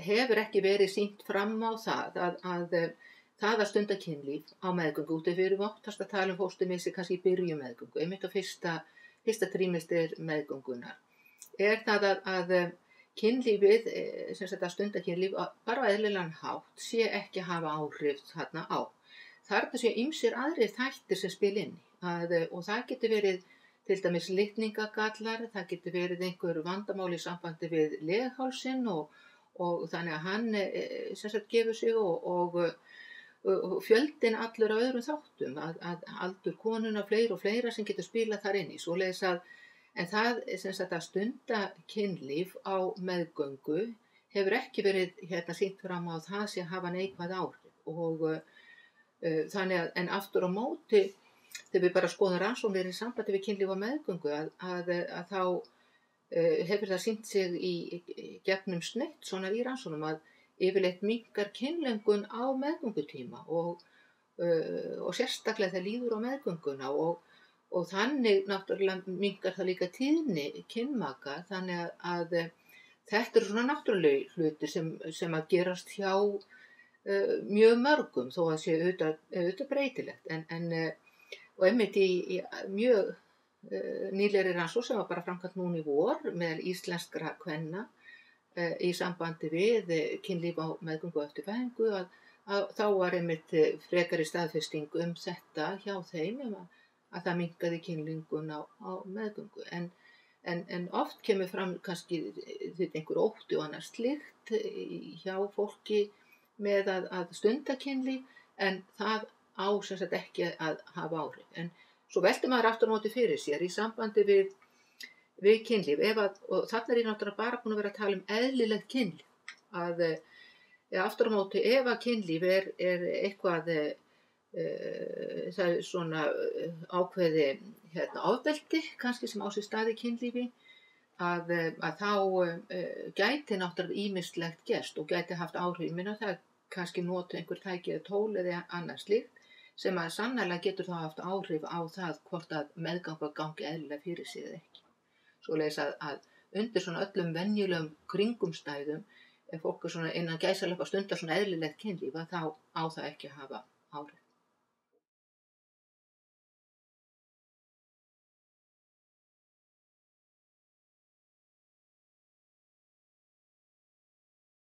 hefur ekki verið sýnt fram á það að stunda kynlíf á meðgöngu, út af við erum oftast að tala um fósturmissi kannski í byrjun meðgöngu, einmitt á fyrsta trímester meðgöngunnar, það að kynlífið, sem sagt að stunda kynlíf bara á eðlilegan hátt, sé ekki að hafa áhrif þarna á. Þarna sé ýmsir aðrir þættir sem spila inn í, og það getur verið til dæmis litningagallar, það getur verið einhver vandamál í sambandi við leghálsinn og þannig að hann sem sagt gefur sig og fjöldinn allur af öðrum þáttum, að aldur konuna fleira og fleira sem getur spilað þar inn í, svoleiðis en það sem sagt að stunda kynlíf á meðgöngu hefur ekki verið sýnt fram á að það sé að hafa neikvæð áhrif og þannig að, en aftur á móti, þegar við bara skoðum rannsóknir í sambandi við kynlíf á meðgöngu að þá hefur það sýnt sig í gegnum snett svona í rannsóknum að yfirleitt minnkar kynlöngun á meðgöngutíma og sérstaklega það líður á meðgönguna og þannig náttúrulega minnkar það líka tíðni kynmaka, þannig að þetta eru svona náttúrulega hlutir sem að gerast hjá mjög mörgum þó að sé auðvitað breytilegt og einmitt í mjög nýlegri rannsókn sem var bara framkvæmt núna í vor meðal íslenskra kvenna í sambandi við kynlíf á meðgöngu og eftir fæðingu að þá var einmitt frekari staðfesting þetta hjá þeim að það minnkaði kynlöngun á meðgöngu en oft kemur fram kannski einhver ótti og annað slíkt hjá fólki með að stunda kynlíf en það á sem sagt ekki að hafa áhrif. En svo veltir maður aftur á móti fyrir sér í sambandi við kynlíf, og þarna er ég náttúrulega bara búin að vera að tala um eðlilegt kynlíf, aftur á móti ef að kynlíf er eitthvað, það er svona ákveði ofbeldi kannski sem á sér stað í kynlífi, að þá gæti náttúrulega ýmislegt gerst og gæti haft áhrif, minna það kannski nota einhver tæki eða tól eða annað slíkt sem að sannarlega getur þá haft áhrif á það hvort að meðganga gangi eðlilega fyrir sig eða ekki. Svoleiðis að undir svona öllum venjulegum kringumstæðum, ef fólk er svona innan gæsalappa stundar svona eðlilegt kynlíf, þá á það ekki að hafa áhrif.